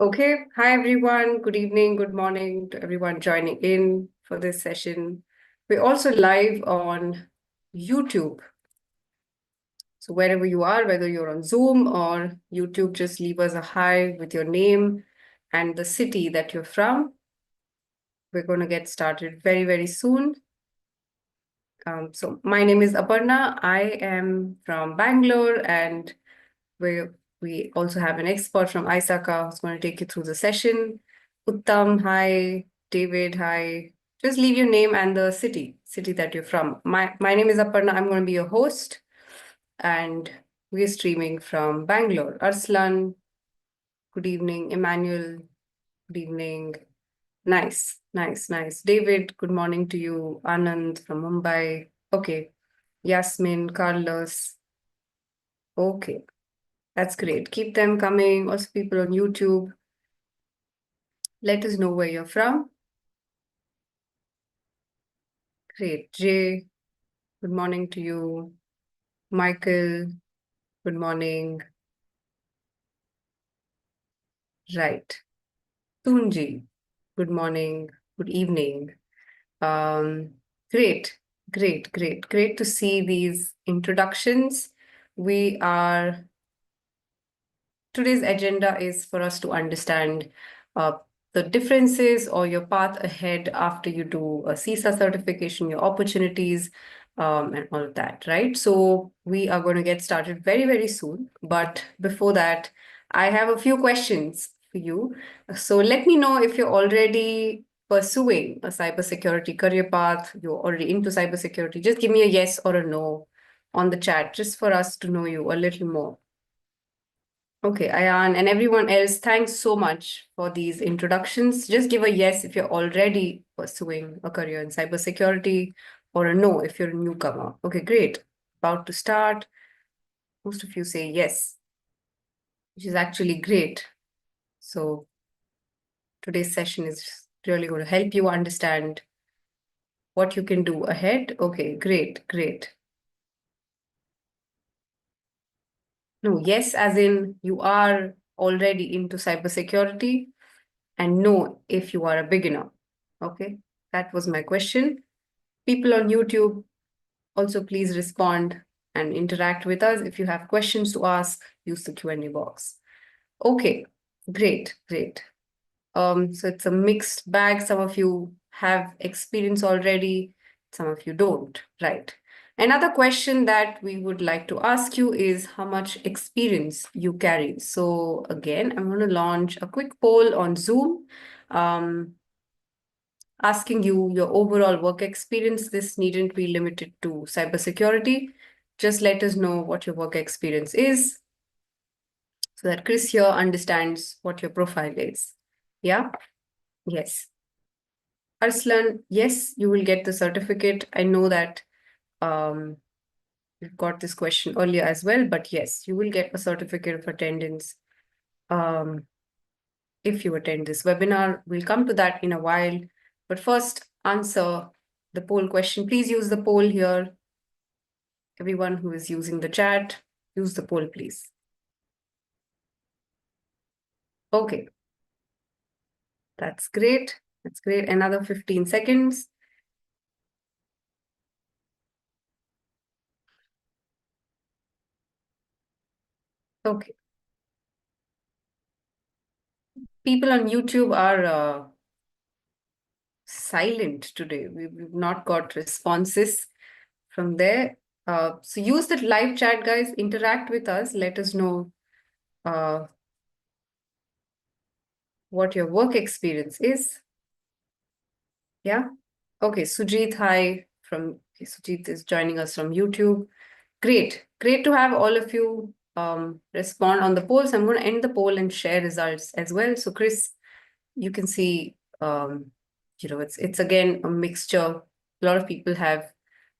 Okay, hi everyone. Good evening, good morning to everyone joining in for this session. We're also live on YouTube. So wherever you are, whether you're on Zoom or YouTube, just leave us a hi with your name and the city that you're from. We're going to get started very, very soon. So my name is Aparna. I am from Bangalore, and we also have an expert from ISACA who's going to take you through the session. Uttam, hi. David, hi. Just leave your name and the city that you're from. My name is Aparna. I'm going to be your host, and we're streaming from Bangalore. Arslan, good evening. Emmanuel, good evening. Nice, nice, nice. David, good morning to you. Anand from Mumbai. Okay. Yasmin, Carlos. Okay, that's great. Keep them coming. Also, people on YouTube, let us know where you're from. Great. Jay, good morning to you. Michael, good morning. Right. Tunji, good morning. Good evening. Great, great to see these introductions. Today's agenda is for us to understand the differences or your path ahead after you do a CISA certification, your opportunities, and all of that, right? So we are going to get started very, very soon. But before that, I have a few questions for you. So let me know if you're already pursuing a cybersecurity career path, you're already into cybersecurity. Just give me a yes or a no on the chat, just for us to know you a little more. Okay, Ayan and everyone else, thanks so much for these introductions. Just give a yes if you're already pursuing a career in cybersecurity, or a no if you're a newcomer. Okay, great. About to start. Most of you say yes, which is actually great. So today's session is really going to help you understand what you can do ahead. Okay, great. No, yes, as in you are already into cybersecurity, and no if you are a beginner. Okay, that was my question. People on YouTube, also please respond and interact with us. If you have questions to ask, use the Q&A box. Okay, great. So it's a mixed bag. Some of you have experience already, some of you don't, right? Another question that we would like to ask you is how much experience you carry. So again, I'm going to launch a quick poll on Zoom, asking you your overall work experience. This needn't be limited to cybersecurity. Just let us know what your work experience is so that Chris here understands what your profile is. Yeah? Yes. Arslan, yes, you will get the certificate. I know that we've got this question earlier as well, but yes, you will get a certificate of attendance if you attend this webinar. We'll come to that in a while, but first answer the poll question. Please use the poll here. Everyone who is using the chat, use the poll, please. Okay. That's great. That's great. Another 15 seconds. Okay. People on YouTube are silent today. We've not got responses from there. So use that live chat, guys. Interact with us. Let us know what your work experience is. Yeah. Okay. Sujit, hi. Sujit is joining us from YouTube. Great to have all of you respond on the polls. I'm going to end the poll and share results as well. So Chris, you can see, it's again a mixture. A lot of people have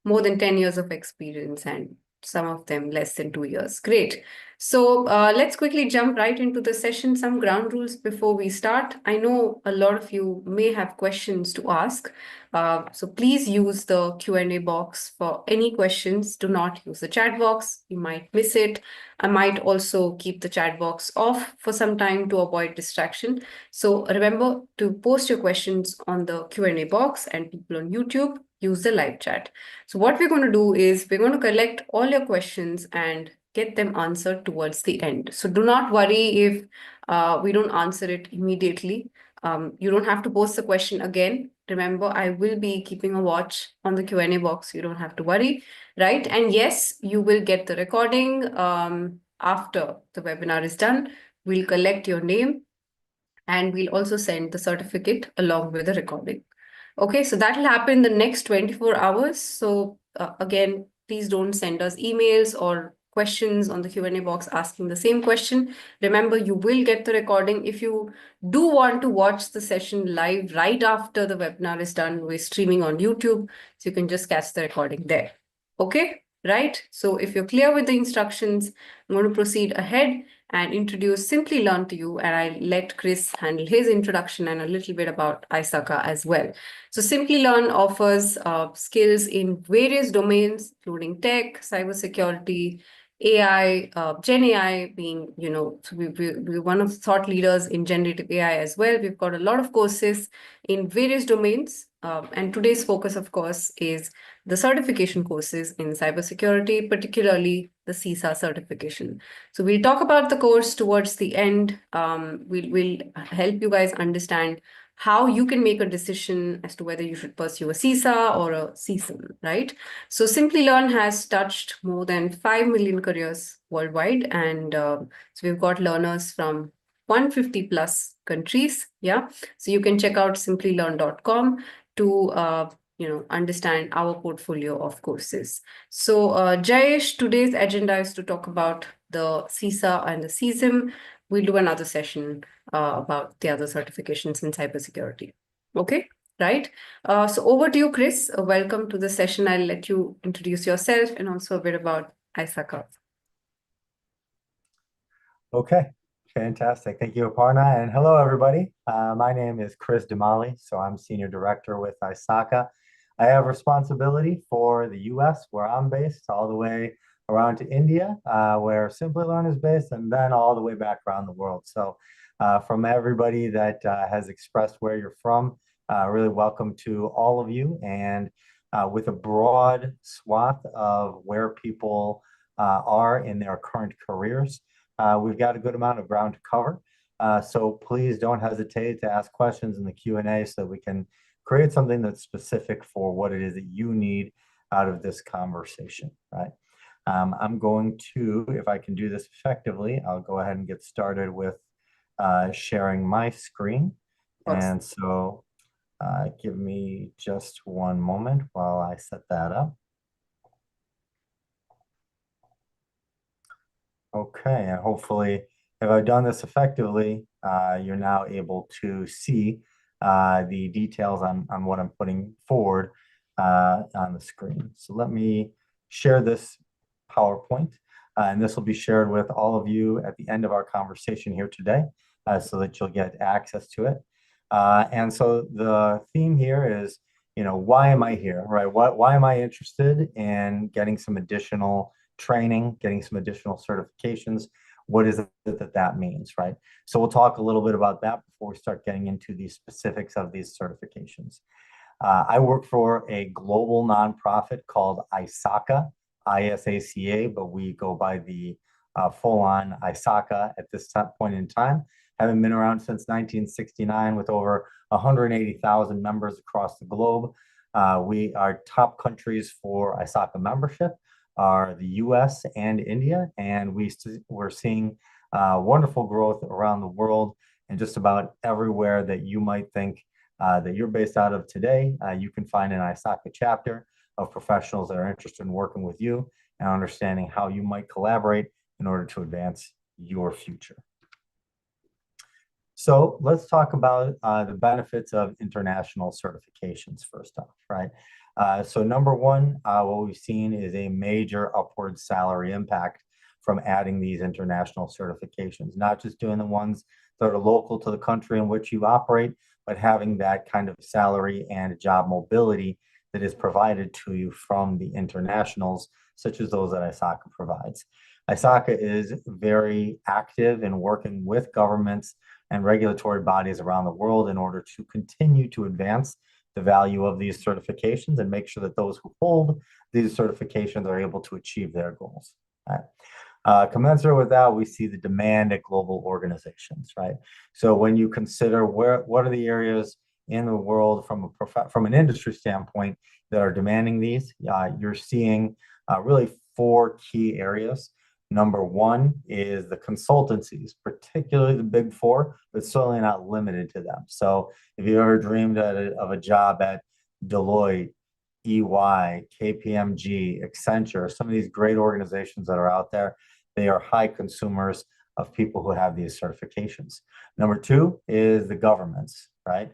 more than 10 years of experience and some of them less than 2 years. Great. So let's quickly jump right into the session. Some ground rules before we start. I know a lot of you may have questions to ask. So please use the Q&A box for any questions. Do not use the chat box. You might miss it. I might also keep the chat box off for some time to avoid distraction. So remember to post your questions on the Q&A box, and people on YouTube, use the live chat. So what we're going to do is we're going to collect all your questions and get them answered towards the end. So do not worry if we don't answer it immediately. You don't have to post the question again. Remember, I will be keeping a watch on the Q&A box. You don't have to worry, right? And yes, you will get the recording after the webinar is done. We'll collect your name and we'll also send the certificate along with the recording. Okay, so that will happen the next 24 hours. So again, please don't send us emails or questions on the Q&A box asking the same question. Remember, you will get the recording. If you do want to watch the session live right after the webinar is done, we're streaming on YouTube, so you can just catch the recording there. Okay, right? So if you're clear with the instructions, I'm going to proceed ahead and introduce Simplilearn to you, and I'll let Chris handle his introduction and a little bit about ISACA as well. So Simplilearn offers skills in various domains, including tech, cybersecurity, AI, Gen AI being, so we're one of the thought leaders in generative AI as well. We've got a lot of courses in various domains. And today's focus, of course, is the certification courses in cybersecurity, particularly the CISA certification. So we'll talk about the course towards the end. We'll help you guys understand how you can make a decision as to whether you should pursue a CISA or a CISM, right? So Simplilearn has touched more than 5 million careers worldwide. And so we've got learners from 150 plus countries. Yeah. So you can check out simplilearn.com to understand our portfolio of courses. So Jayesh, today's agenda is to talk about the CISA and the CISM. We'll do another session about the other certifications in cybersecurity. Okay, right? So over to you, Chris. Welcome to the session. I'll let you introduce yourself and also a bit about ISACA. Okay, fantastic. Thank you, Aparna. And hello, everybody. My name is Chris DeMale, so I'm Senior Director with ISACA. I have responsibility for the US, where I'm based, all the way around to India, where Simplilearn is based, and then all the way back around the world. So from everybody that has expressed where you're from, really welcome to all of you. And with a broad swath of where people are in their current careers, we've got a good amount of ground to cover. So please don't hesitate to ask questions in the Q&A so that we can create something that's specific for what it is that you need out of this conversation, right? I'm going to, if I can do this effectively, I'll go ahead and get started with sharing my screen. And so give me just one moment while I set that up. Okay, and hopefully, if I've done this effectively, you're now able to see the details on what I'm putting forward on the screen. So let me share this PowerPoint, and this will be shared with all of you at the end of our conversation here today, so that you'll get access to it. And so the theme here is, why am I here, right? Why am I interested in getting some additional training, getting some additional certifications? What is it that means, right? So we'll talk a little bit about that before we start getting into the specifics of these certifications. I work for a global nonprofit called ISACA, ISACA, but we go by the full-on ISACA at this point in time. Having been around since 1969 with over 180,000 members across the globe. Our top countries for ISACA membership are the US and India, and we're seeing wonderful growth around the world, and just about everywhere that you might think that you're based out of today, you can find an ISACA chapter of professionals that are interested in working with you and understanding how you might collaborate in order to advance your future. So let's talk about the benefits of international certifications first off, right? So number one, what we've seen is a major upward salary impact from adding these international certifications, not just doing the ones that are local to the country in which you operate, but having that kind of salary and job mobility that is provided to you from the internationals, such as those that ISACA provides. ISACA is very active in working with governments and regulatory bodies around the world in order to continue to advance the value of these certifications and make sure that those who hold these certifications are able to achieve their goals. Right? Commensurate with that, we see the demand at global organizations, right? So when you consider what are the areas in the world from an industry standpoint that are demanding these, you're seeing really 4 key areas. Number 1 is the consultancies, particularly the big 4, but certainly not limited to them. So if you ever dreamed of a job at Deloitte, EY, KPMG, Accenture, some of these great organizations that are out there, they are high consumers of people who have these certifications. Number 2 is the governments, right?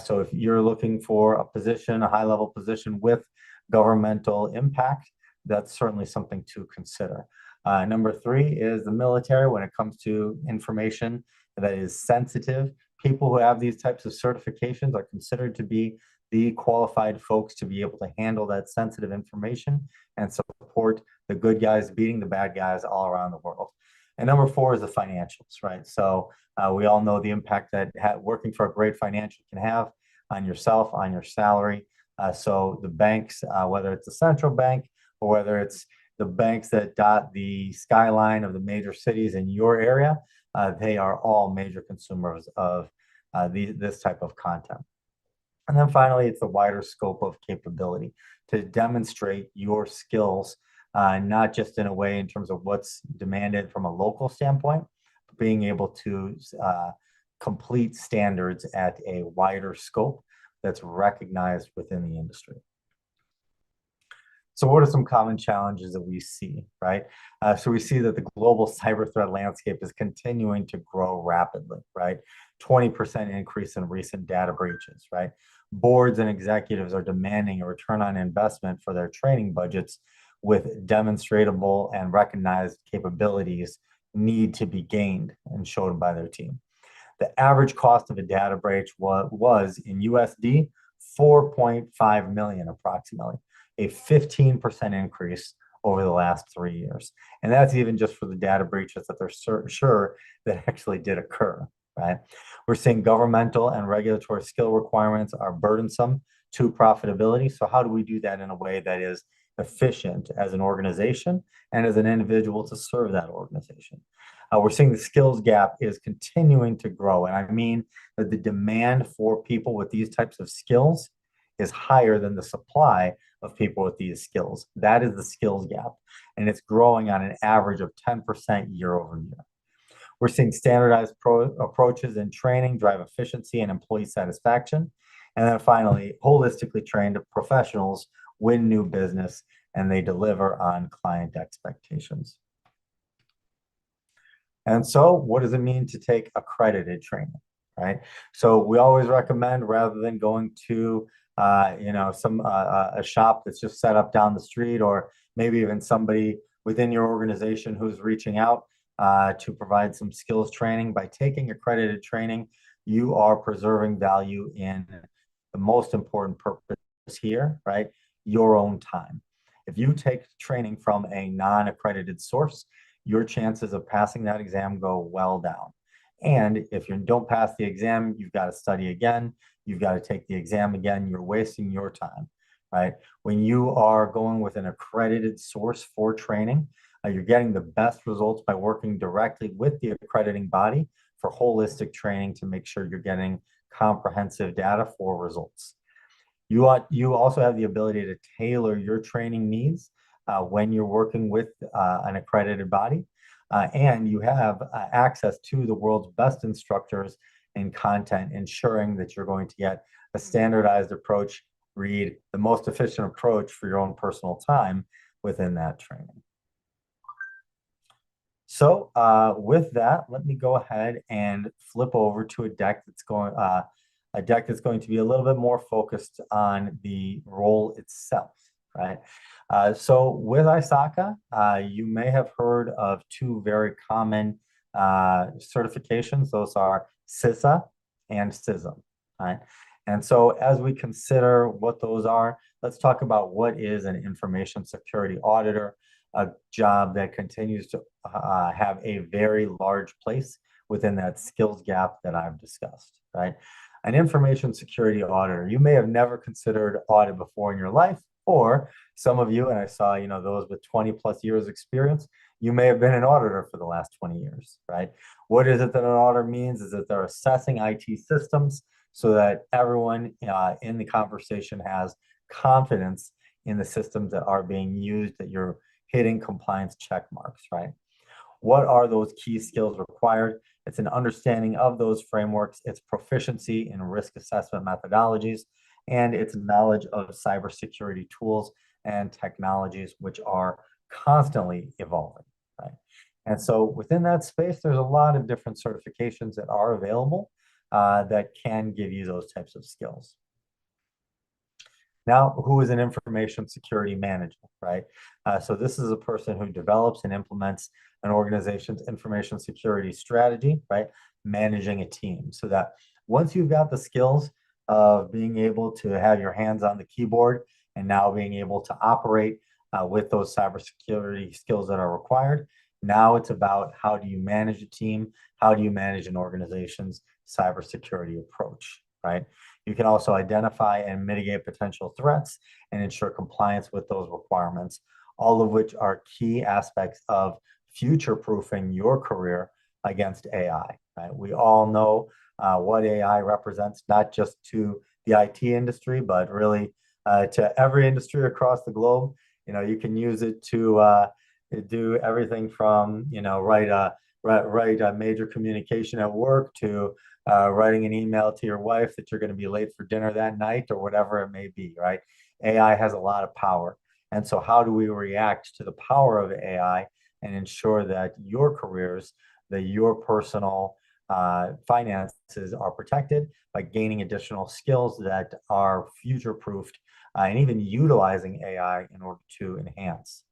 So if you're looking for a position, a high-level position with governmental impact, that's certainly something to consider. Number 3 is the military when it comes to information that is sensitive. People who have these types of certifications are considered to be the qualified folks to be able to handle that sensitive information and support the good guys beating the bad guys all around the world. And number 4 is the financials, right? So we all know the impact that working for a great financial can have on yourself, on your salary. So the banks, whether it's the central bank or whether it's the banks that dot the skyline of the major cities in your area, they are all major consumers of this type of content. And then finally, it's the wider scope of capability to demonstrate your skills, not just in a way in terms of what's demanded from a local standpoint, but being able to complete standards at a wider scope that's recognized within the industry. So what are some common challenges that we see, right? So we see that the global cyber threat landscape is continuing to grow rapidly, right? 20% increase in recent data breaches, right? Boards and executives are demanding a return on investment for their training budgets with demonstrable and recognized capabilities need to be gained and shown by their team. The average cost of a data breach was in USD 4.5 million approximately, a 15% increase over the last 3 years. And that's even just for the data breaches that they're sure that actually did occur, right? We're seeing governmental and regulatory skill requirements are burdensome to profitability. So how do we do that in a way that is efficient as an organization and as an individual to serve that organization? We're seeing the skills gap is continuing to grow. And I mean that the demand for people with these types of skills is higher than the supply of people with these skills. That is the skills gap. And it's growing on an average of 10% year over year. We're seeing standardized approaches in training drive efficiency and employee satisfaction. And then finally, holistically trained professionals win new business and they deliver on client expectations. And so what does it mean to take accredited training, right? So we always recommend, rather than going to a shop that's just set up down the street, or maybe even somebody within your organization who's reaching out to provide some skills training, by taking accredited training, you are preserving value in the most important purpose here, right? Your own time. If you take training from a non-accredited source, your chances of passing that exam go well down. And if you don't pass the exam, you've got to study again. You've got to take the exam again. You're wasting your time, right? When you are going with an accredited source for training, you're getting the best results by working directly with the accrediting body for holistic training to make sure you're getting comprehensive data for results. You also have the ability to tailor your training needs when you're working with an accredited body, and you have access to the world's best instructors and content, ensuring that you're going to get a standardized approach, read the most efficient approach for your own personal time within that training. So with that, let me go ahead and flip over to a deck that's going to be a little bit more focused on the role itself. right? So with ISACA, you may have heard of two very common certifications. Those are CISA and CISM, right? And so as we consider what those are, let's talk about what is an information security auditor, a job that continues to have a very large place within that skills gap that I've discussed, right? An information security auditor, you may have never considered audit before in your life, or some of you, and I saw, those with 20 plus years experience, you may have been an auditor for the last 20 years, right? What is it that an auditor means is that they're assessing IT systems so that everyone in the conversation has confidence in the systems that are being used, that you're hitting compliance check marks, right? What are those key skills required? It's an understanding of those frameworks, it's proficiency in risk assessment methodologies, and its knowledge of cybersecurity tools and technologies, which are constantly evolving, right? And so within that space, there's a lot of different certifications that are available that can give you those types of skills. Now, who is an information security manager, right? So this is a person who develops and implements an organization's information security strategy, right? Managing a team, so that once you've got the skills of being able to have your hands on the keyboard and now being able to operate with those cybersecurity skills that are required, now it's about how do you manage a team? How do you manage an organization's cybersecurity approach, right? You can also identify and mitigate potential threats and ensure compliance with those requirements, all of which are key aspects of future-proofing your career against AI, right? We all know what AI represents, not just to the IT industry, but really to every industry across the globe. You can use it to do everything from, write a major communication at work to writing an email to your wife that you're going to be late for dinner that night or whatever it may be, right? AI has a lot of power. And so how do we react to the power of AI and ensure that your careers, that your personal finances are protected by gaining additional skills that are future-proofed and even utilizing AI in order to enhance.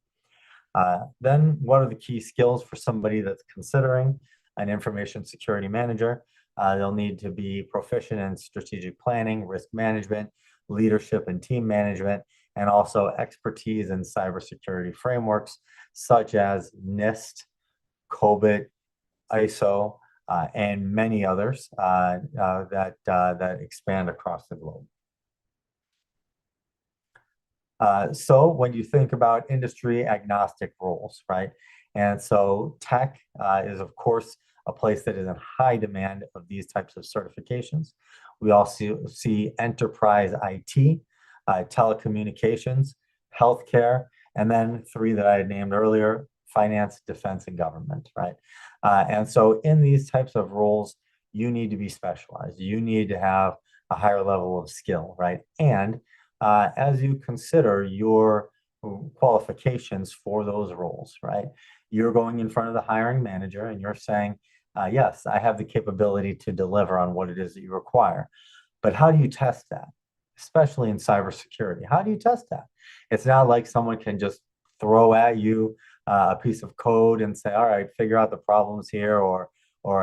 Then what are the key skills for somebody that's considering an information security manager? They'll need to be proficient in strategic planning, risk management, leadership and team management, and also expertise in cybersecurity frameworks such as NIST, COBIT, ISO, and many others that expand across the globe. So when you think about industry agnostic roles, right? And so tech is, of course, a place that is in high demand of these types of certifications. We also see enterprise IT, telecommunications, healthcare, and then three that I had named earlier, finance, defense, and government, right? And so in these types of roles, you need to be specialized. You need to have a higher level of skill, right? And as you consider your qualifications for those roles, right? You're going in front of the hiring manager and you're saying, yes, I have the capability to deliver on what it is that you require. But how do you test that? Especially in cybersecurity, how do you test that? It's not like someone can just throw at you a piece of code and say, all right, figure out the problems here, or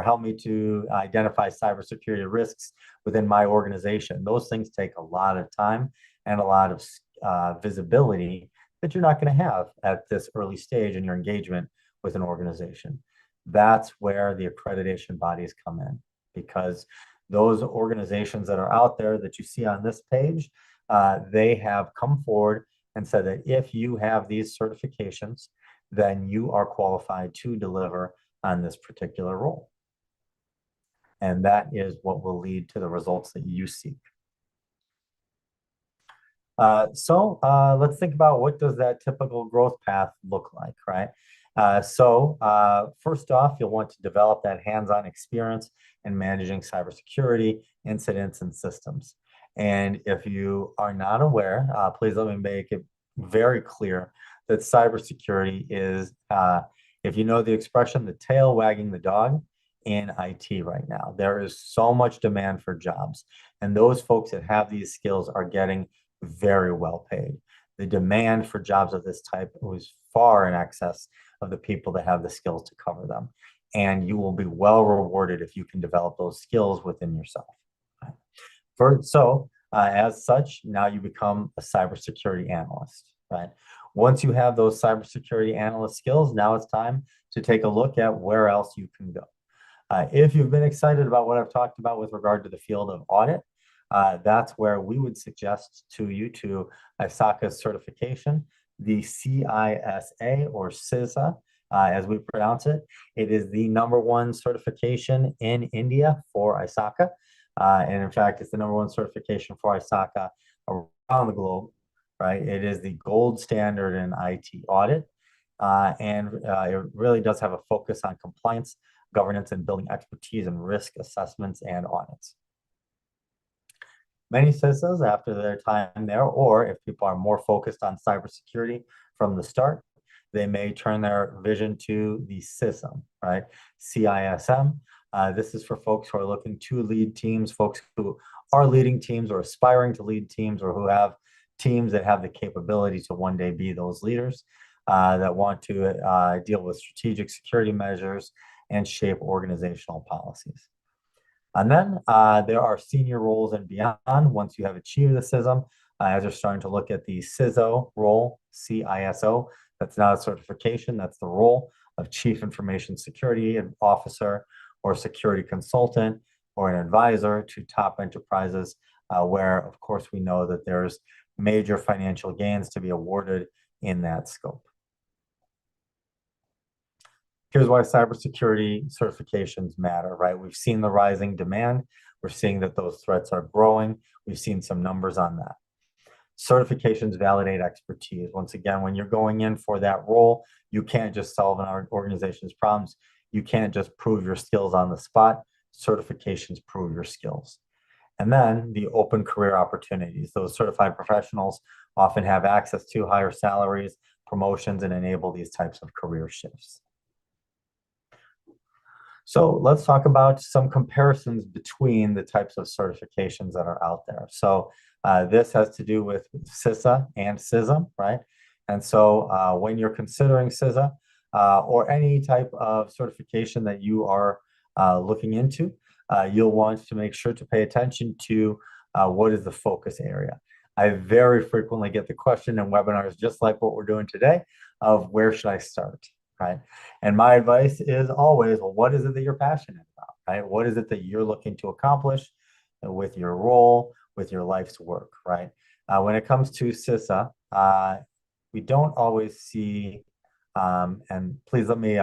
help me to identify cybersecurity risks within my organization. Those things take a lot of time and a lot of visibility that you're not going to have at this early stage in your engagement with an organization. That's where the accreditation bodies come in, because those organizations that are out there that you see on this page, they have come forward and said that if you have these certifications, then you are qualified to deliver on this particular role. And that is what will lead to the results that you seek. So let's think about, what does that typical growth path look like, right? First off, you'll want to develop that hands-on experience in managing cybersecurity incidents and systems. And if you are not aware, please let me make it very clear that cybersecurity is, if you know the expression, the tail wagging the dog in IT right now. There is so much demand for jobs, and those folks that have these skills are getting very well paid. the demand for jobs of this type was far in excess of the people that have the skills to cover them. And you will be well rewarded if you can develop those skills within yourself. As such, now you become a cybersecurity analyst, right? Once you have those cybersecurity analyst skills, now it's time to take a look at where else you can go. If you've been excited about what I've talked about with regard to the field of audit, that's where we would suggest to you to ISACA certification, the CISA or CISA, as we pronounce it. It is the #1 certification in India for ISACA. And in fact, it's the #1 certification for ISACA around the globe, right? It is the gold standard in IT audit. It really does have a focus on compliance, governance, and building expertise in risk assessments and audits. Many CISAs, after their time there, or if people are more focused on cybersecurity from the start, they may turn their vision to the CISM, right? CISM. This is for folks who are looking to lead teams, folks who are leading teams or aspiring to lead teams, or who have teams that have the capability to one day be those leaders, that want to deal with strategic security measures and shape organizational policies. And then there are senior roles and beyond once you have achieved the CISM, as you're starting to look at the CISO role, CISO. That's not a certification, that's the role of Chief Information Security Officer or Security Consultant or an advisor to top enterprises, where, of course, we know that there's major financial gains to be awarded in that scope. Here's why cybersecurity certifications matter, right? We've seen the rising demand. We're seeing that those threats are growing. We've seen some numbers on that. Certifications validate expertise. Once again, when you're going in for that role, you can't just solve an organization's problems. You can't just prove your skills on the spot. Certifications prove your skills. And then the open career opportunities. Those certified professionals often have access to higher salaries, promotions, and enable these types of career shifts. So let's talk about some comparisons between the types of certifications that are out there. So this has to do with CISA and CISM, right? And so when you're considering CISA or any type of certification that you are looking into, you'll want to make sure to pay attention to what is the focus area. I very frequently get the question in webinars, just like what we're doing today, of where should I start? Right? And my advice is always, well, what is it that you're passionate about, right? What is it that you're looking to accomplish with your role, with your life's work, right? When it comes to CISA, we don't always see, and please let me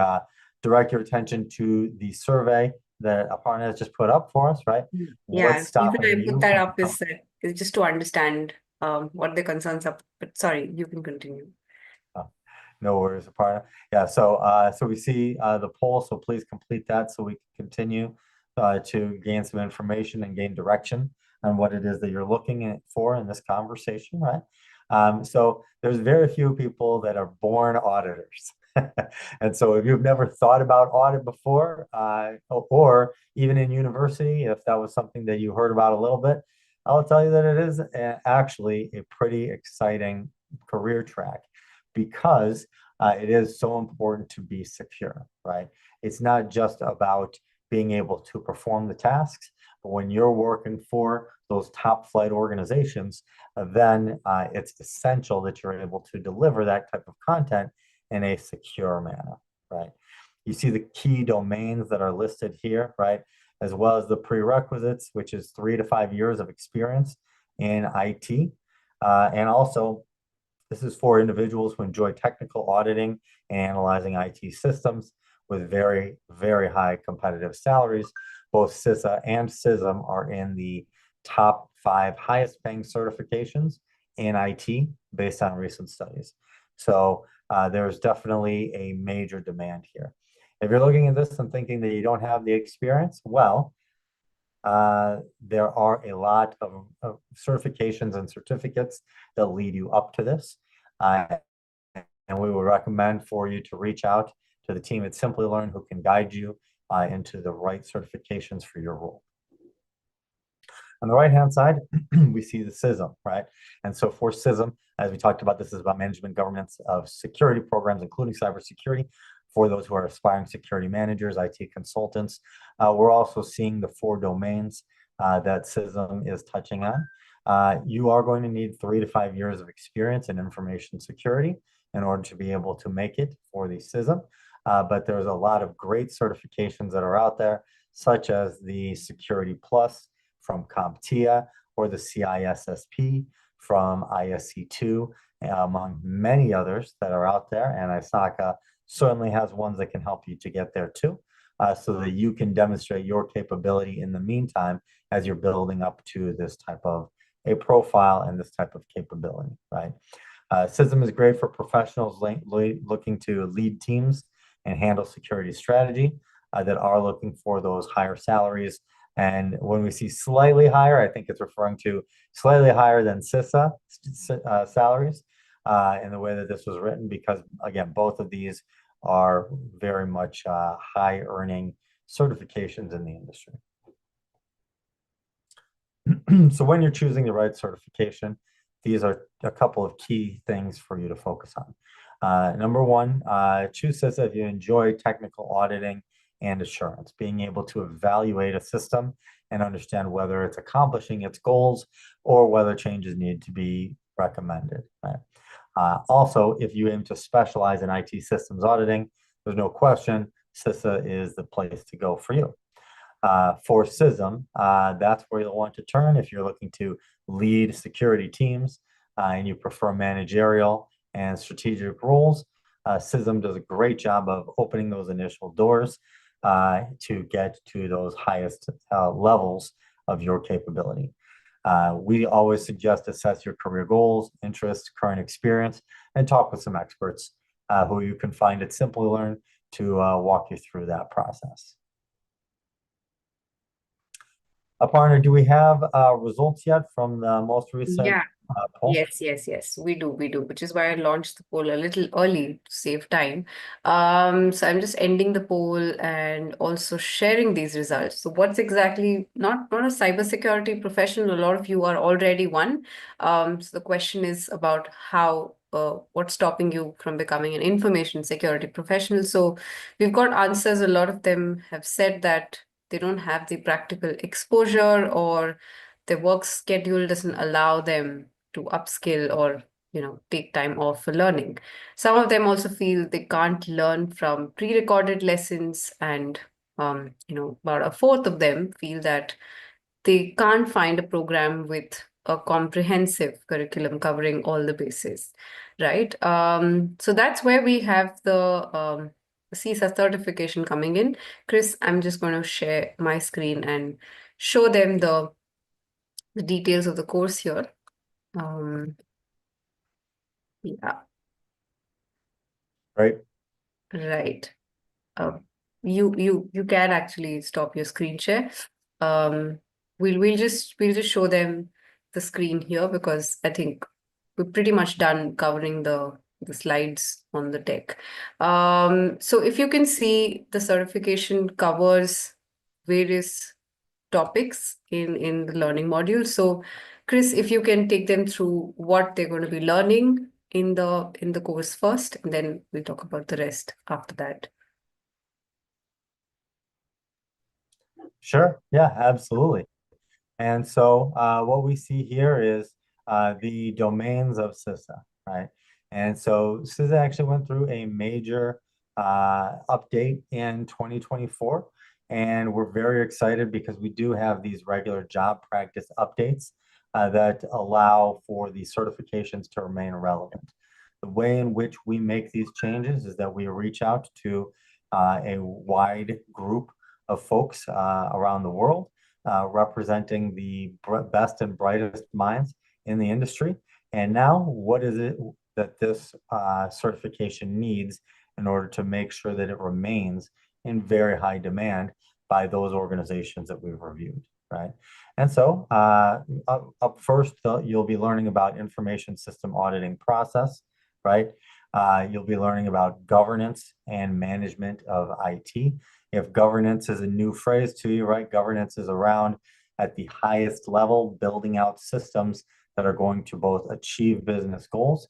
direct your attention to the survey that Aparna has just put up for us, right? Yeah, What's stopping even I you put that from up is just to understand what the concerns are. But sorry, you can continue. No worries, Aparna. Yeah, so we see the poll, so please complete that so we can continue to gain some information and gain direction on what it is that you're looking for in this conversation, right? So there's very few people that are born auditors. And so if you've never thought about audit before, or even in university, if that was something that you heard about a little bit, I'll tell you that it is actually a pretty exciting career track, because it is so important to be secure, right? It's not just about being able to perform the tasks, but when you're working for those top flight organizations, then it's essential that you're able to deliver that type of content in a secure manner, right? You see the key domains that are listed here, right? As well as the prerequisites, which is 3 to 5 years of experience in IT. And also, this is for individuals who enjoy technical auditing and analyzing IT systems with very, very high competitive salaries. Both CISA and CISM are in the top 5 highest paying certifications in IT based on recent studies. So there's definitely a major demand here. If you're looking at this and thinking that you don't have the experience, well, there are a lot of certifications and certificates that lead you up to this. And we would recommend for you to reach out to the team at Simplilearn, who can guide you into the right certifications for your role. On the right-hand side, we see the CISM, right? And so for CISM, as we talked about, this is about management governance of security programs, including cybersecurity, for those who are aspiring security managers, IT consultants. We're also seeing the 4 domains that CISM is touching on. You are going to need 3 to 5 years of experience in information security in order to be able to make it for the CISM. But there's a lot of great certifications that are out there, such as the Security Plus from CompTIA or the CISSP from ISC2, among many others that are out there. And ISACA certainly has ones that can help you to get there too, so that you can demonstrate your capability in the meantime as you're building up to this type of a profile and this type of capability, right? CISM is great for professionals looking to lead teams and handle security strategy that are looking for those higher salaries. And when we see slightly higher, I think it's referring to slightly higher than CISA salaries in the way that this was written, because again, both of these are very much high earning certifications in the industry. So when you're choosing the right certification, these are a couple of key things for you to focus on. Number one, choose CISA if you enjoy technical auditing and assurance, being able to evaluate a system and understand whether it's accomplishing its goals or whether changes need to be recommended. Right? Also, if you aim to specialize in IT systems auditing, there's no question CISA is the place to go for you. For CISM, that's where you'll want to turn if you're looking to lead security teams and you prefer managerial and strategic roles. CISM does a great job of opening those initial doors to get to those highest levels of your capability. We always suggest assess your career goals, interests, current experience, and talk with some experts who you can find at Simplilearn to walk you through that process. Aparna, do we have results yet from the most recent poll? Yes, we do, which is why I launched the poll a little early to save time. So I'm just ending the poll and also sharing these results. So what's exactly, not a cybersecurity professional, a lot of you are already one. So the question is about how, what's stopping you from becoming an information security professional. So we've got answers. A lot of them have said that they don't have the practical exposure or their work schedule doesn't allow them to upskill or take time off for learning. Some of them also feel they can't learn from pre-recorded lessons, and about a fourth of them feel that they can't find a program with a comprehensive curriculum covering all the bases, right? So that's where we have the CISA certification coming in. Chris, I'm just going to share my screen and show them the details of the course here. Yeah. Right. Right. You can actually stop your screen share. We'll just show them the screen here because I think we're pretty much done covering the slides on the deck. So if you can see, the certification covers various topics in the learning module. So Chris, if you can take them through what they're going to be learning in the course first, and then we'll talk about the rest after that. Sure. Yeah, absolutely. And so what we see here is the domains of CISA, right? And so CISA actually went through a major update in 2024. And we're very excited because we do have these regular job practice updates that allow for the certifications to remain relevant. The way in which we make these changes is that we reach out to a wide group of folks around the world, representing the best and brightest minds in the industry. And now, what is it that this certification needs in order to make sure that it remains in very high demand by those organizations that we've reviewed, right? And so up first, you'll be learning about information system auditing process, right? You'll be learning about governance and management of IT. If governance is a new phrase to you, right? Governance is around at the highest level, building out systems that are going to both achieve business goals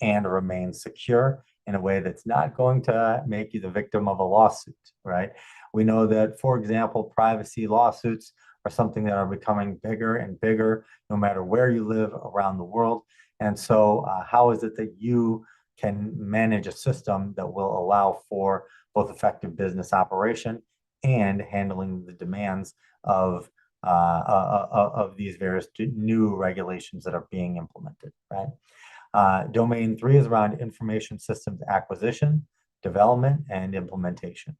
and remain secure in a way that's not going to make you the victim of a lawsuit, right? We know that, for example, privacy lawsuits are something that are becoming bigger and bigger no matter where you live around the world. And so how is it that you can manage a system that will allow for both effective business operation and handling the demands of these various new regulations that are being implemented, right? Domain 3 is around information systems acquisition, development, and implementation.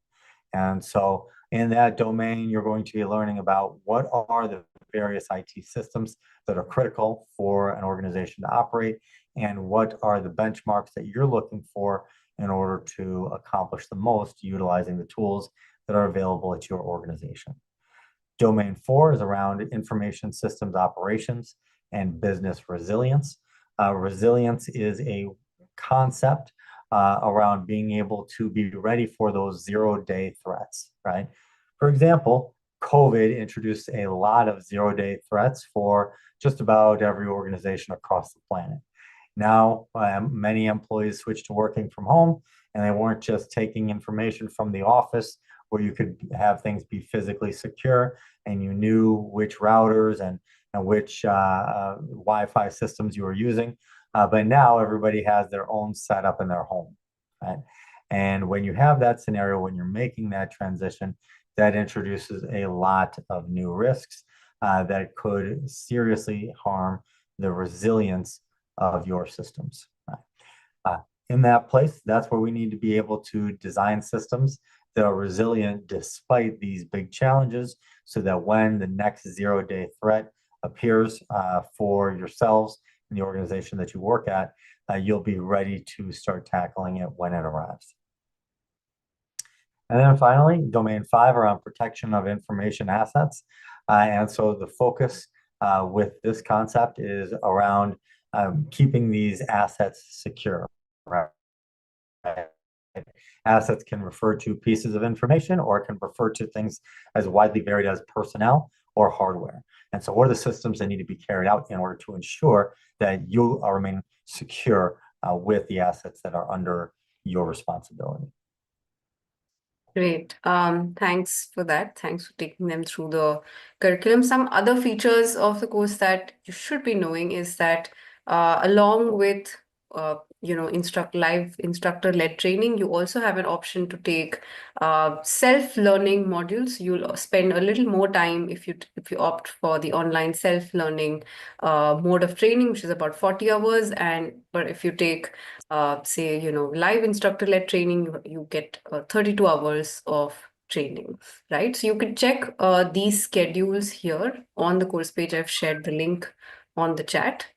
And so in that domain, you're going to be learning about what are the various IT systems that are critical for an organization to operate, and what are the benchmarks that you're looking for in order to accomplish the most utilizing the tools that are available at your organization. Domain 4 is around information systems operations and business resilience. Resilience is a concept around being able to be ready for those zero-day threats, right? For example, COVID introduced a lot of zero-day threats for just about every organization across the planet. Now, many employees switched to working from home, and they weren't just taking information from the office where you could have things be physically secure and you knew which routers and which Wi-Fi systems you were using. But now everybody has their own setup in their home, right? And when you have that scenario, when you're making that transition, that introduces a lot of new risks that could seriously harm the resilience of your systems. In that place, that's where we need to be able to design systems that are resilient despite these big challenges, so that when the next zero-day threat appears for yourselves in the organization that you work at, you'll be ready to start tackling it when it arrives. And then finally, domain 5 around protection of information assets. And so the focus with this concept is around keeping these assets secure, right? Assets can refer to pieces of information, or it can refer to things as widely varied as personnel or hardware. And so what are the systems that need to be carried out in order to ensure that you remain secure with the assets that are under your responsibility? Great. Thanks for that. Thanks for taking them through the curriculum. Some other features of the course that you should be knowing is that along with live instructor-led training, you also have an option to take self-learning modules. You'll spend a little more time if you opt for the online self-learning mode of training, which is about 40 hours. But if you take say, live instructor-led training, you get 32 hours of training, right? So you can check these schedules here on the course page. I've shared the link on the chat.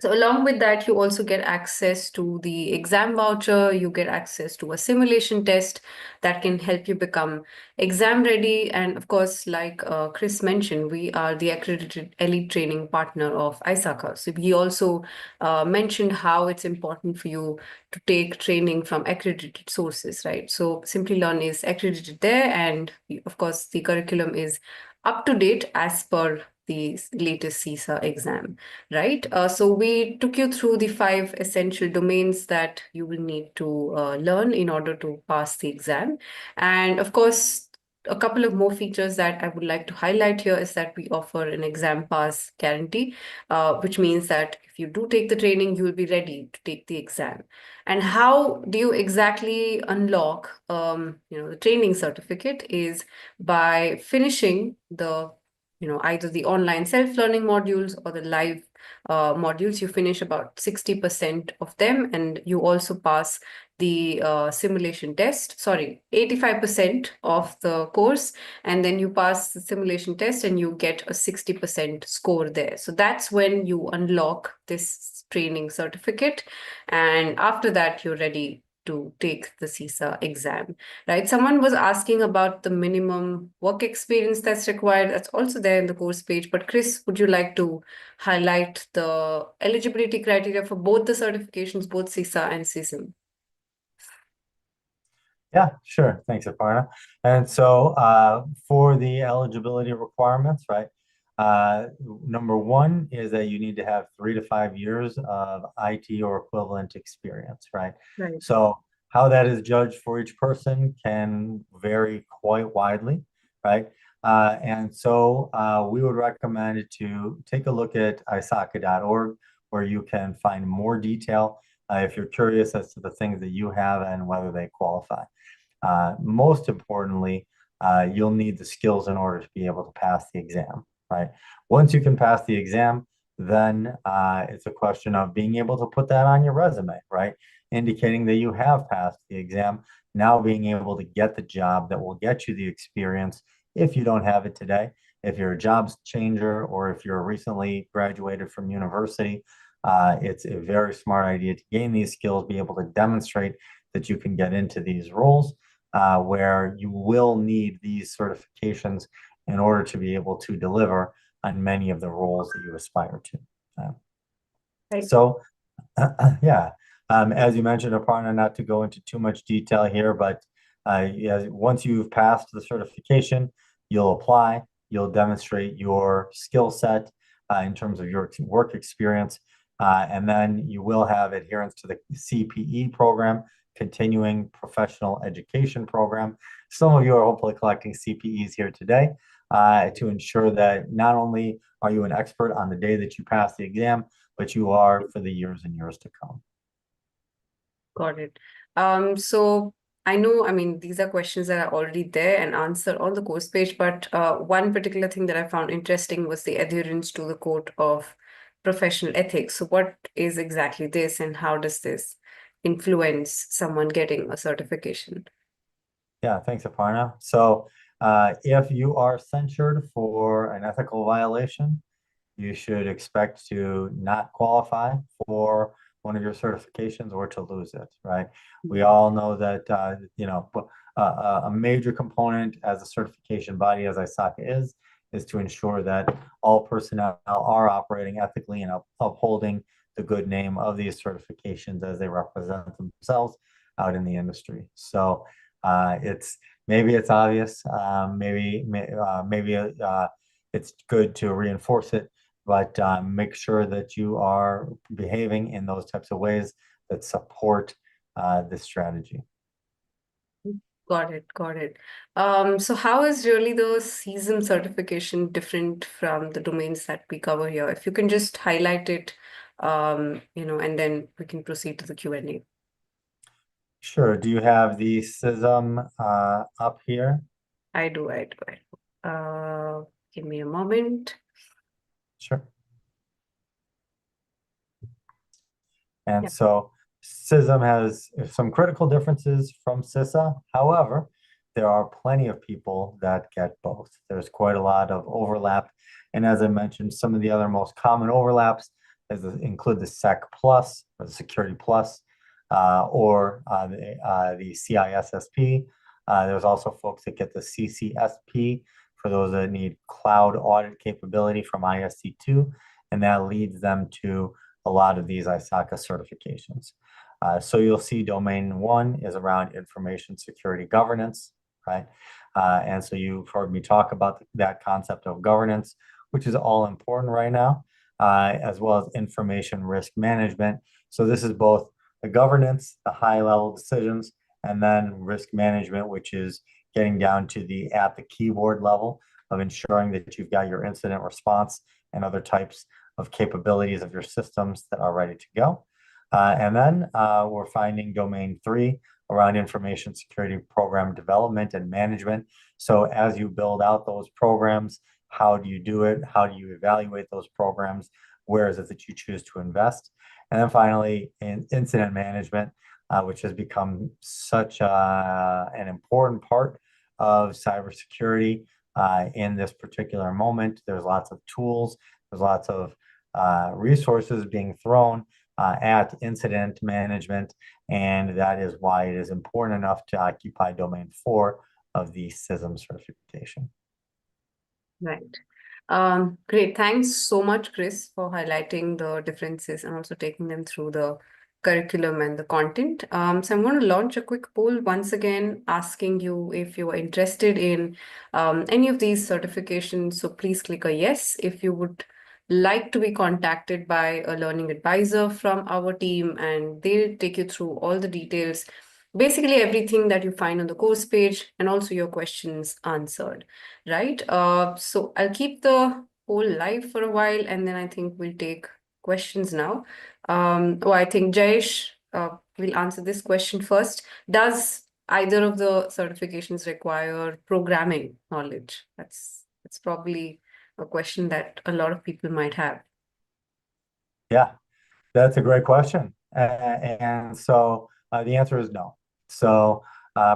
So along with that, you also get access to the exam voucher. You get access to a simulation test that can help you become exam ready. And of course, like Chris mentioned, we are the accredited elite training partner of ISACA. So he also mentioned how it's important for you to take training from accredited sources, right? So Simplilearn is accredited there. And of course, the curriculum is up to date as per the latest CISA exam, right? So we took you through the 5 essential domains that you will need to learn in order to pass the exam. And of course, a couple of more features that I would like to highlight here is that we offer an exam pass guarantee, which means that if you do take the training, you will be ready to take the exam. And how do you exactly unlock the training certificate is by finishing the either the online self-learning modules or the live modules. You finish about 60% of them, and you also pass the simulation test, 85% of the course, and then you pass the simulation test and you get a 60% score there. So that's when you unlock this training certificate, and after that you're ready to take the CISA exam, right? Someone was asking about the minimum work experience that's required. That's also there in the course page. But Chris, would you like to highlight the eligibility criteria for both the certifications, both CISA and CISM? Yeah, sure. Thanks, Aparna. And so for the eligibility requirements, right, Number one is that you need to have 3 to 5 years of IT or equivalent experience, right? Right. So how that is judged for each person can vary quite widely, right? And so we would recommend to take a look at ISACA.org, where you can find more detail if you're curious as to the things that you have and whether they qualify. Most importantly, you'll need the skills in order to be able to pass the exam, right? Once you can pass the exam, then it's a question of being able to put that on your resume, right? Indicating that you have passed the exam, now being able to get the job that will get you the experience if you don't have it today. If you're a jobs changer or if you're recently graduated from university, it's a very smart idea to gain these skills, be able to demonstrate that you can get into these roles where you will need these certifications in order to be able to deliver on many of the roles that you aspire to. Right. So, yeah, as you mentioned, Aparna, not to go into too much detail here, but yeah, once you've passed the certification, you'll apply, you'll demonstrate your skill set in terms of your work experience, and then you will have adherence to the CPE program, continuing professional education program. Some of you are hopefully collecting CPEs here today to ensure that not only are you an expert on the day that you pass the exam, but you are for the years and years to come. Got it. So I know, I mean, these are questions that are already there and answered on the course page, but one particular thing that I found interesting was the adherence to the code of professional ethics. So what is exactly this, and how does this influence someone getting a certification? Yeah, thanks, Aparna. So if you are censured for an ethical violation, you should expect to not qualify for one of your certifications or to lose it, right? We all know that, a major component as a certification body, as ISACA is to ensure that all personnel are operating ethically and upholding the good name of these certifications as they represent themselves out in the industry. So maybe it's obvious, maybe it's good to reinforce it, but make sure that you are behaving in those types of ways that support this strategy. Got it, got it. So how is really the CISM certification different from the domains that we cover here? If you can just highlight it, and then we can proceed to the Q&A. Sure. Do you have the CISM up here? I do. Give me a moment. Sure. And Yeah. so CISM has some critical differences from CISA. However, there are plenty of people that get both. There's quite a lot of overlap. And as I mentioned, some of the other most common overlaps include the SEC Plus or the Security Plus or the CISSP. There's also folks that get the CCSP for those that need cloud audit capability from ISC2, and that leads them to a lot of these ISACA certifications. So you'll see domain 1 is around information security governance, right? And so you've heard me talk about that concept of governance, which is all important right now, as well as information risk management. So this is both the governance, the high level decisions, and then risk management, which is getting down to at the keyboard level of ensuring that you've got your incident response and other types of capabilities of your systems that are ready to go. And then we're finding domain 3 around information security program development and management. So as you build out those programs, how do you do it? How do you evaluate those programs? Where is it that you choose to invest? And then finally, in incident management, which has become such an important part of cybersecurity in this particular moment. There's lots of tools, there's lots of resources being thrown at incident management, and that is why it is important enough to occupy domain 4 of the CISM certification. Right. Great. Thanks so much, Chris, for highlighting the differences and also taking them through the curriculum and the content. So I'm going to launch a quick poll once again, asking you if you are interested in any of these certifications. So please click a yes if you would like to be contacted by a learning advisor from our team, and they'll take you through all the details, basically everything that you find on the course page, and also your questions answered, right? So I'll keep the poll live for a while, and then I think we'll take questions now. I think Jayesh will answer this question first. Does either of the certifications require programming knowledge? That's probably a question that a lot of people might have. Yeah, that's a great question. And so the answer is no. So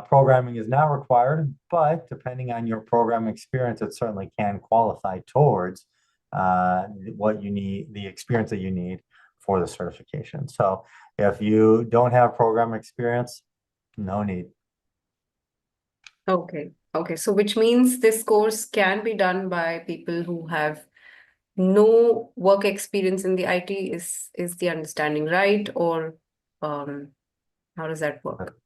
programming is not required, but depending on your programming experience, it certainly can qualify towards what you need, the experience that you need for the certification. So if you don't have programming experience, no need. Okay. Okay. So which means this course can be done by people who have no work experience in the IT, is the understanding right? Or how does that work?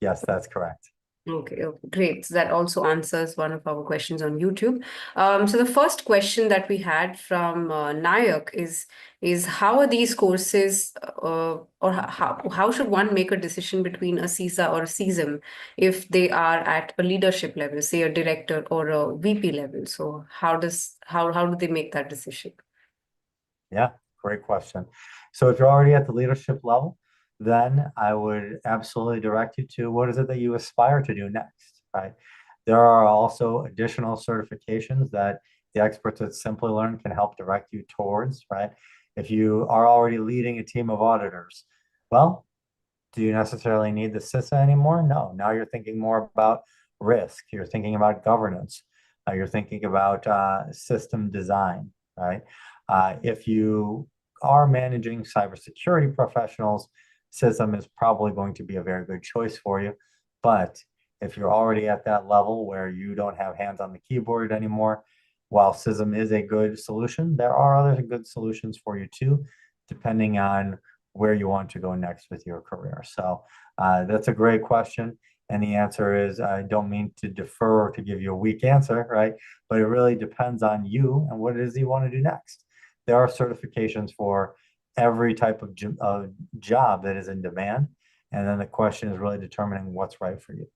Yes, that's correct. Okay, great. So that also answers one of our questions on YouTube. So the first question that we had from Nayak is how are these courses, or how should one make a decision between a CISA or a CISM if they are at a leadership level, say a director or a VP level? So how do they make that decision? Yeah, great question. So if you're already at the leadership level, then I would absolutely direct you to what is it that you aspire to do next, right? There are also additional certifications that the experts at Simplilearn can help direct you towards, right? If you are already leading a team of auditors, well, do you necessarily need the CISA anymore? No. Now you're thinking more about risk. You're thinking about governance. You're thinking about system design, right? If you are managing cybersecurity professionals, CISM is probably going to be a very good choice for you. But if you're already at that level where you don't have hands on the keyboard anymore, while CISM is a good solution, there are other good solutions for you too, depending on where you want to go next with your career. So that's a great question. And the answer is, I don't mean to defer or to give you a weak answer, right? But it really depends on you and what it is you want to do next. There are certifications for every type of job that is in demand. And then the question is really determining what's right for you.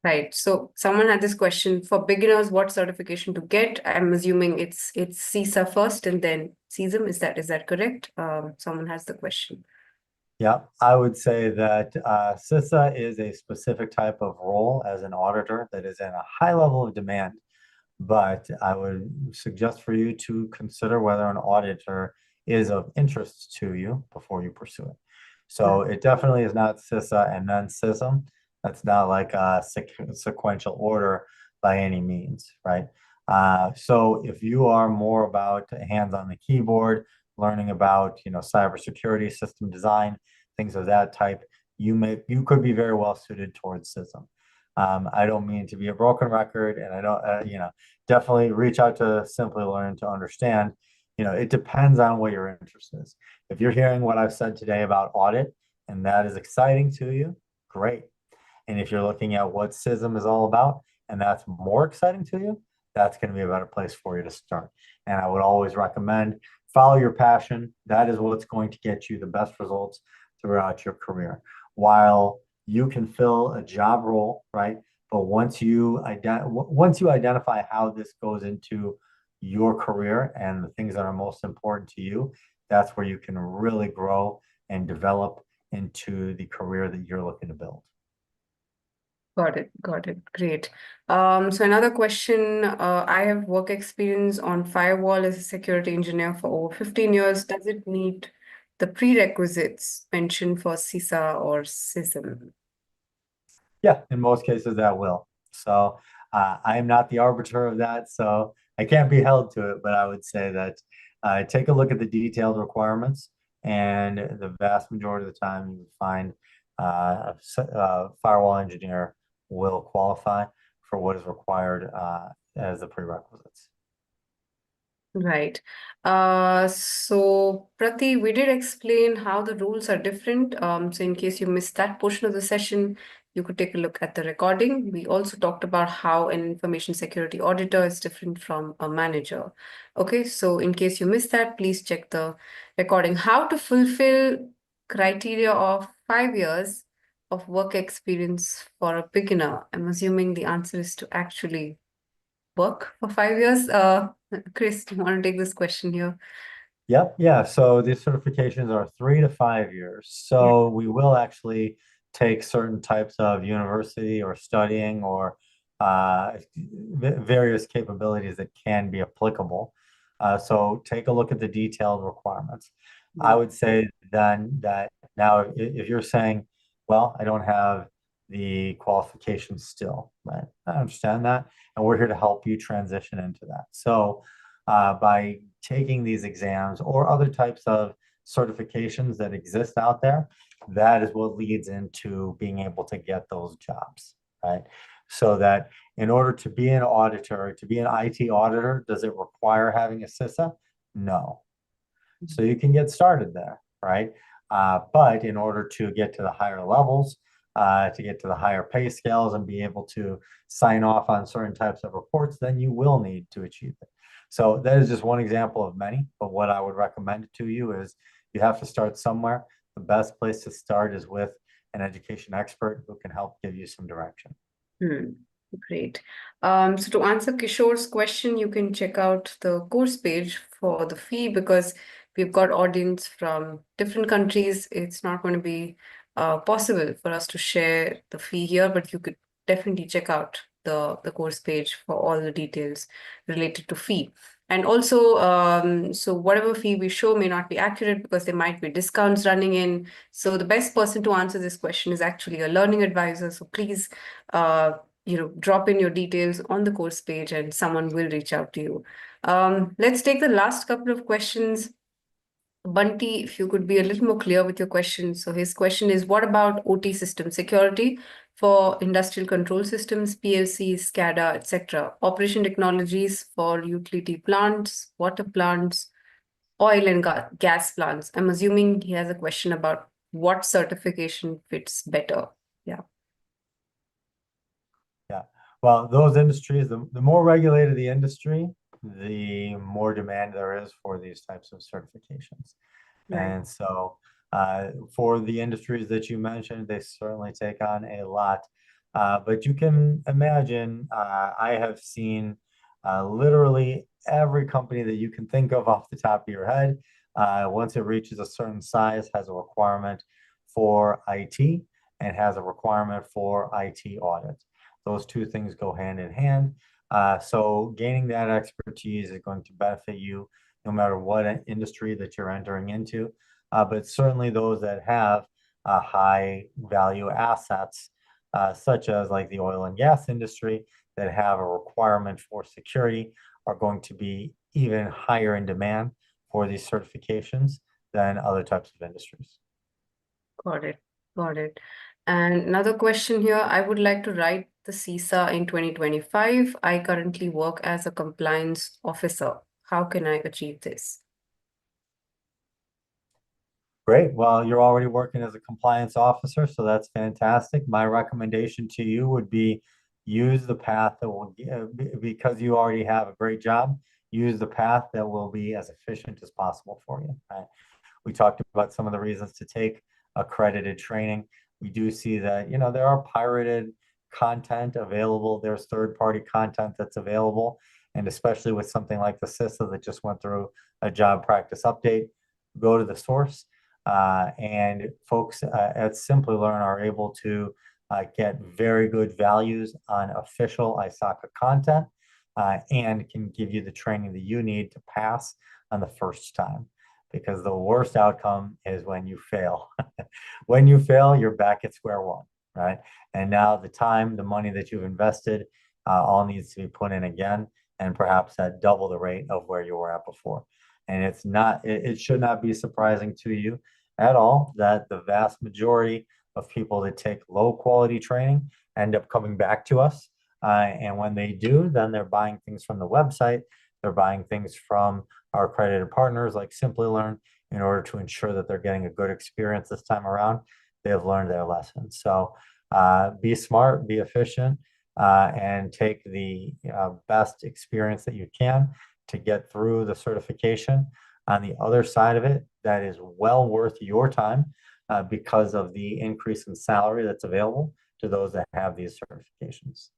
Right. So someone had this question for beginners, what certification to get? I'm assuming it's CISA first and then CISM. Is that correct? Someone has the question. Yeah, I would say that CISA is a specific type of role as an auditor that is in a high level of demand. But I would suggest for you to consider whether an auditor is of interest to you before you pursue it. So it definitely is not CISA and then CISM. That's not like a sequential order by any means, right? So if you are more about hands on the keyboard, learning about cybersecurity, system design, things of that type, you could be very well suited towards CISM. I don't mean to be a broken record, and I don't definitely reach out to Simplilearn to understand. It depends on what your interest is. If you're hearing what I've said today about audit and that is exciting to you, great. And if you're looking at what CISM is all about and that's more exciting to you, that's going to be a better place for you to start. And I would always recommend follow your passion. That is what's going to get you the best results throughout your career. While you can fill a job role, right? But once you identify how this goes into your career and the things that are most important to you, that's where you can really grow and develop into the career that you're looking to build. Got it. Got it. Great. So another question, I have work experience on firewall as a security engineer for over 15 years. Does it meet the prerequisites mentioned for CISA or CISM? Yeah, in most cases that will. So I am not the arbiter of that, so I can't be held to it, but I would say that take a look at the detailed requirements, and the vast majority of the time you find a firewall engineer will qualify for what is required as the prerequisites. Right. So Prati, we did explain how the rules are different. So in case you missed that portion of the session, you could take a look at the recording. We also talked about how an information security auditor is different from a manager. Okay, so in case you missed that, please check the recording. How to fulfill criteria of 5 years of work experience for a beginner. I'm assuming the answer is to actually work for 5 years. Chris, do you want to take this question here? Yep, yeah. So these certifications are 3 to 5 years. Yeah. So we will actually take certain types of university or studying or various capabilities that can be applicable. So take a look at the detailed requirements. I would say then that now if you're saying, well, I don't have the qualifications still, right? I understand that. And we're here to help you transition into that. So by taking these exams or other types of certifications that exist out there, that is what leads into being able to get those jobs, right? So that in order to be an auditor, to be an IT auditor, does it require having a CISA? No. So you can get started there, right? But in order to get to the higher levels, to get to the higher pay scales and be able to sign off on certain types of reports, then you will need to achieve it. So that is just one example of many, but what I would recommend to you is you have to start somewhere. The best place to start is with an education expert who can help give you some direction. Great. So to answer Kishore's question, you can check out the course page for the fee because we've got audience from different countries. It's not going to be possible for us to share the fee here, but you could definitely check out the course page for all the details related to fee. And also, so whatever fee we show may not be accurate because there might be discounts running in. So the best person to answer this question is actually a learning advisor. So please, drop in your details on the course page and someone will reach out to you. Let's take the last couple of questions. Bunty, if you could be a little more clear with your question. So his question is, what about OT system security for industrial control systems, PLCs, SCADA, etc.? Operation technologies for utility plants, water plants, oil and gas plants. I'm assuming he has a question about what certification fits better. Yeah. Yeah. Well, those industries, the more regulated the industry, the more demand there is for these types of certifications. Right. And so for the industries that you mentioned, they certainly take on a lot. But you can imagine, I have seen literally every company that you can think of off the top of your head. Once it reaches a certain size, has a requirement for IT and has a requirement for IT audit. Those two things go hand in hand. So gaining that expertise is going to benefit you no matter what industry that you're entering into. But certainly those that have high value assets, such as like the oil and gas industry, that have a requirement for security are going to be even higher in demand for these certifications than other types of industries. Got it. Got it. And another question here, I would like to write the CISA in 2025. I currently work as a compliance officer. How can I achieve this? Great. Well, you're already working as a compliance officer, so that's fantastic. My recommendation to you would be use the path that will, because you already have a great job, use the path that will be as efficient as possible for you. Right? We talked about some of the reasons to take accredited training. We do see that, there are pirated content available. There's third-party content that's available. And especially with something like the CISA that just went through a job practice update, go to the source. And folks at Simplilearn are able to get very good values on official ISACA content and can give you the training that you need to pass on the first time. Because the worst outcome is when you fail. When you fail, you're back at square one, right? And now the time, the money that you've invested, all needs to be put in again, and perhaps at double the rate of where you were at before. And it should not be surprising to you at all that the vast majority of people that take low quality training end up coming back to us. And when they do, then they're buying things from the website They're buying things from our accredited partners like Simplilearn in order to ensure that they're getting a good experience this time around. They have learned their lesson. So be smart, be efficient, and take the best experience that you can to get through the certification. On the other side of it, that is well worth your time because of the increase in salary that's available to those that have these certifications.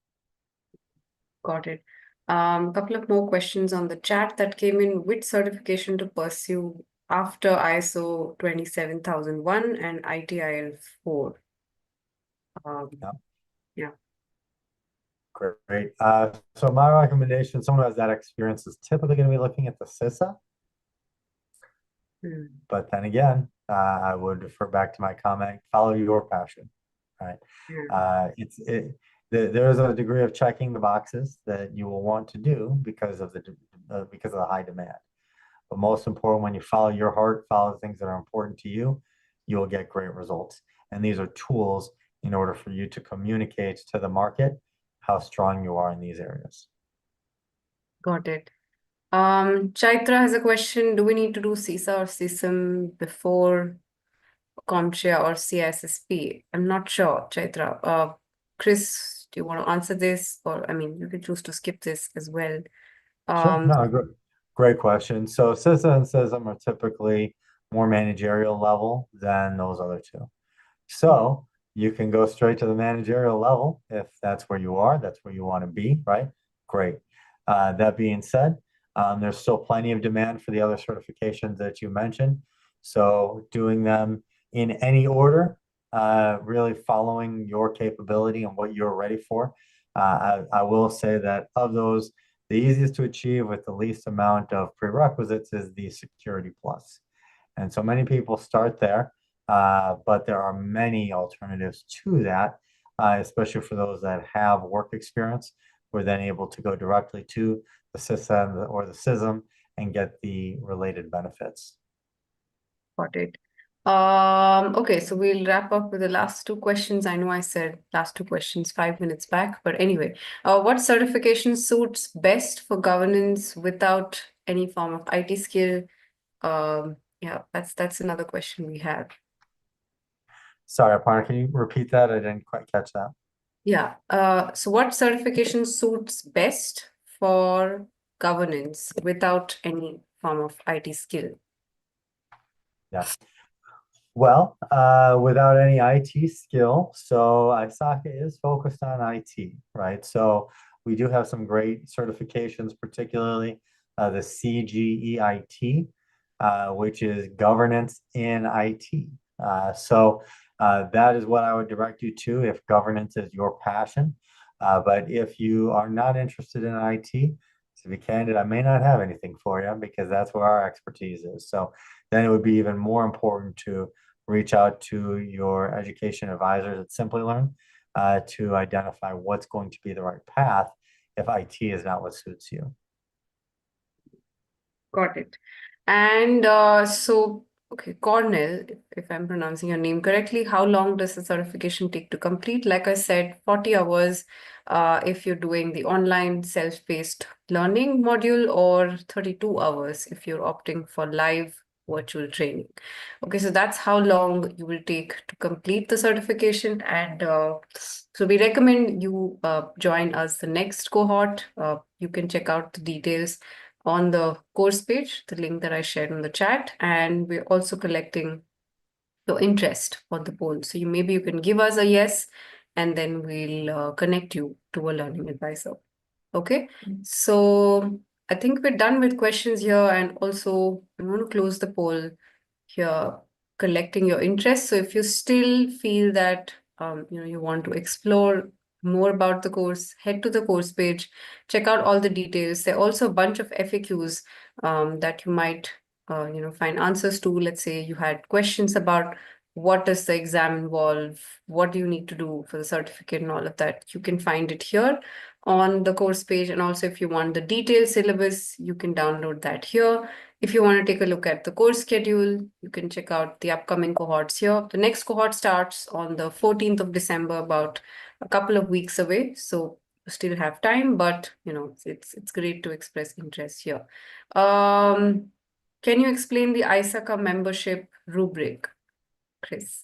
Got it. Couple of more questions on the chat that came in. Which certification to pursue after ISO 27001 and ITIL 4? Yeah. Great. So my recommendation, someone who has that experience is typically going to be looking at the CISA. But then again, I would refer back to my comment, follow your passion, right? There is a degree of checking the boxes that you will want to do because of the high demand. But most important, when you follow your heart, follow the things that are important to you, you will get great results. And these are tools in order for you to communicate to the market how strong you are in these areas. Got it. Chaitra has a question. Do we need to do CISA or CISM before CompTIA or CISSP? I'm not sure, Chaitra. Chris, do you want to answer this? Or, I mean, you can choose to skip this as well. Sure. No, great question. So CISA and CISM are typically more managerial level than those other two. So you can go straight to the managerial level if that's where you are, that's where you want to be, right? Great. That being said, there's still plenty of demand for the other certifications that you mentioned. So doing them in any order, really following your capability and what you're ready for. I will say that of those, the easiest to achieve with the least amount of prerequisites is the Security Plus. And so many people start there, but there are many alternatives to that, especially for those that have work experience. We're then able to go directly to the CISA or the CISM and get the related benefits. Got it. Okay, so we'll wrap up with the last two questions. I know I said last two questions 5 minutes back, but anyway, what certification suits best for governance without any form of IT skill? Yeah, that's another question we have. Sorry, Aparna, can you repeat that? I didn't quite catch that. Yeah. So what certification suits best for governance without any form of IT skill? Yeah. Well, without any IT skill, so ISACA is focused on IT, right? So we do have some great certifications, particularly the CGEIT, which is governance in IT. So that is what I would direct you to if governance is your passion. But if you are not interested in IT, to be candid, I may not have anything for you because that's where our expertise is. So then it would be even more important to reach out to your education advisors at Simplilearn to identify what's going to be the right path if IT is not what suits you. Got it. And so, okay, Cornell, if I'm pronouncing your name correctly, how long does the certification take to complete? Like I said, 40 hours if you're doing the online self-paced learning module, or 32 hours if you're opting for live virtual training. Okay, so that's how long you will take to complete the certification. And so we recommend you join us the next cohort. You can check out the details on the course page, the link that I shared in the chat, and we're also collecting your interest on the poll. So maybe you can give us a yes, and then we'll connect you to a learning advisor. Okay, so I think we're done with questions here, and also I'm going to close the poll here, collecting your interest. So if you still feel that you want to explore more about the course, head to the course page, check out all the details. There are also a bunch of FAQs that you might find answers to. Let's say you had questions about what does the exam involve, what do you need to do for the certificate and all of that. You can find it here on the course page. And also if you want the detailed syllabus, you can download that here. If you want to take a look at the course schedule, you can check out the upcoming cohorts here. The next cohort starts on the 14th of December, about a couple of weeks away. So still have time, but it's great to express interest here. Can you explain the ISACA membership rubric, Chris?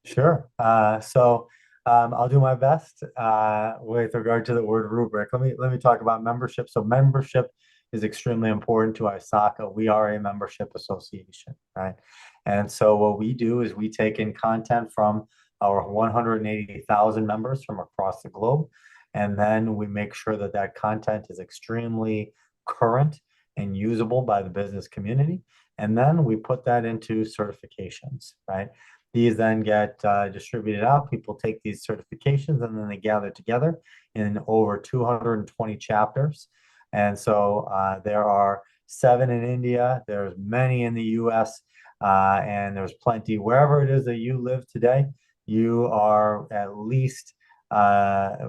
Sure. I'll do my best with regard to the word rubric. Let me talk about membership. So membership is extremely important to ISACA. We are a membership association, right? And so what we do is we take in content from our 180,000 members from across the globe, and then we make sure that that content is extremely current and usable by the business community. And then we put that into certifications, right? These then get distributed out. People take these certifications and then they gather together in over 220 chapters. And so there are 7 in India, there's many in the US, and there's plenty wherever it is that you live today. You are at least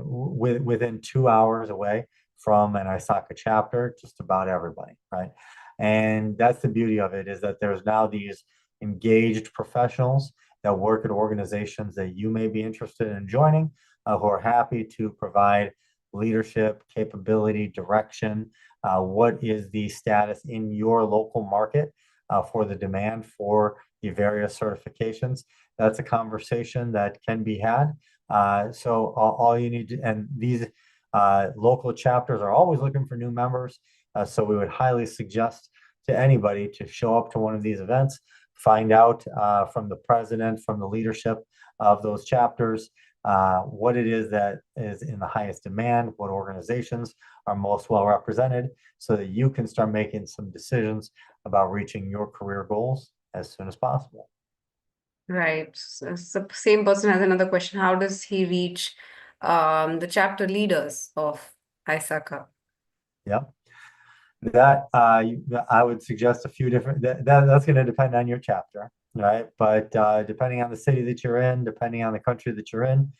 within 2 hours away from an ISACA chapter, just about everybody, right? And that's the beauty of it, is that there's now these engaged professionals that work at organizations that you may be interested in joining, who are happy to provide leadership, capability, direction. What is the status in your local market for the demand for the various certifications? That's a conversation that can be had. So all you need to, and these local chapters are always looking for new members. So we would highly suggest to anybody to show up to one of these events, find out from the president, from the leadership of those chapters, what it is that is in the highest demand, what organizations are most well represented, so that you can start making some decisions about reaching your career goals as soon as possible. Right. So the same person has another question. How does he reach the chapter leaders of ISACA? Yep. That I would suggest a few different, that's going to depend on your chapter, right? But depending on the city that you're in, depending on the country that you're in,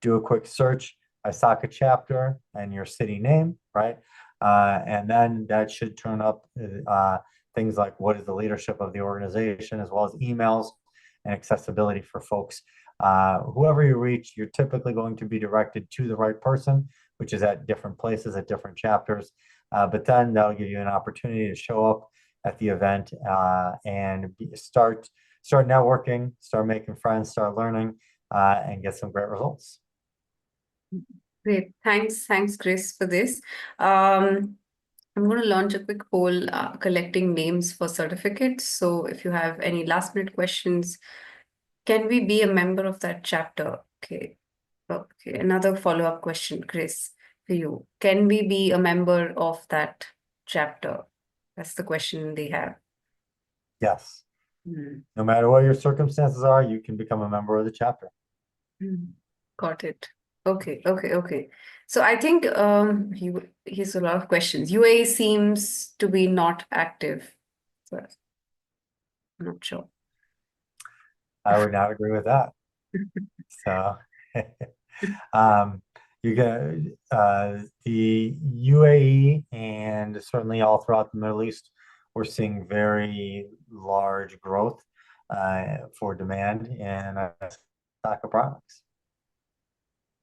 do a quick search, ISACA chapter and your city name, right? And then that should turn up things like what is the leadership of the organization, as well as emails and accessibility for folks. Whoever you reach, you're typically going to be directed to the right person, which is at different places, at different chapters. But then that'll give you an opportunity to show up at the event and start networking, start making friends, start learning, and get some great results. Great. Thanks, Chris, for this. I'm going to launch a quick poll collecting names for certificates. So if you have any last minute questions, can we be a member of that chapter? Okay. Another follow-up question, Chris, for you. Can we be a member of that chapter? That's the question they have. Yes. No matter what your circumstances are, you can become a member of the chapter. Got it. Okay. So I think he has a lot of questions. UAE seems to be not active. So I'm not sure. I would not agree with that. So you get the UAE and certainly all throughout the Middle East, we're seeing very large growth for demand in ISACA products.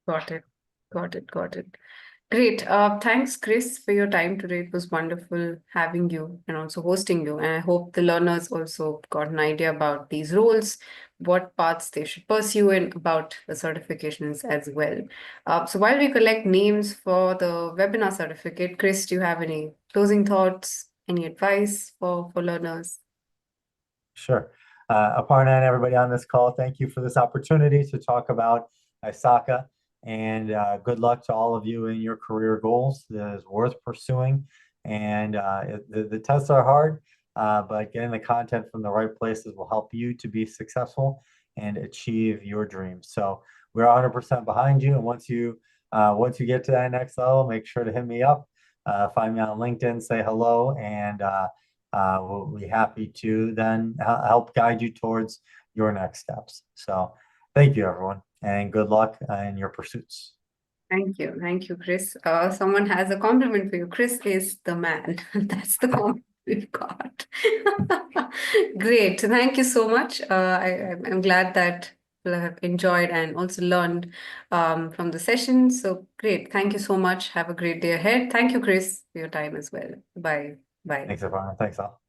Got it. Great. Thanks, Chris, for your time today. It was wonderful having you and also hosting you. And I hope the learners also got an idea about these roles, what paths they should pursue, and about the certifications as well. So while we collect names for the webinar certificate, Chris, do you have any closing thoughts, any advice for learners? Sure. Aparna and everybody on this call, thank you for this opportunity to talk about ISACA. And good luck to all of you in your career goals. That is worth pursuing. And the tests are hard, but getting the content from the right places will help you to be successful and achieve your dreams. So we're 100% behind you. And once you get to that next level, make sure to hit me up. Find me on LinkedIn, say hello, and we'll be happy to then help guide you towards your next steps. So thank you, everyone, and good luck in your pursuits. Thank you, Chris. Someone has a compliment for you. Chris is the man. That's the compliment we've got. Great. Thank you so much. I'm glad that people have enjoyed and also learned from the session. So great. Thank you so much. Have a great day ahead. Thank you, Chris, for your time as well. Bye. Bye. Thanks, everyone. Thanks all.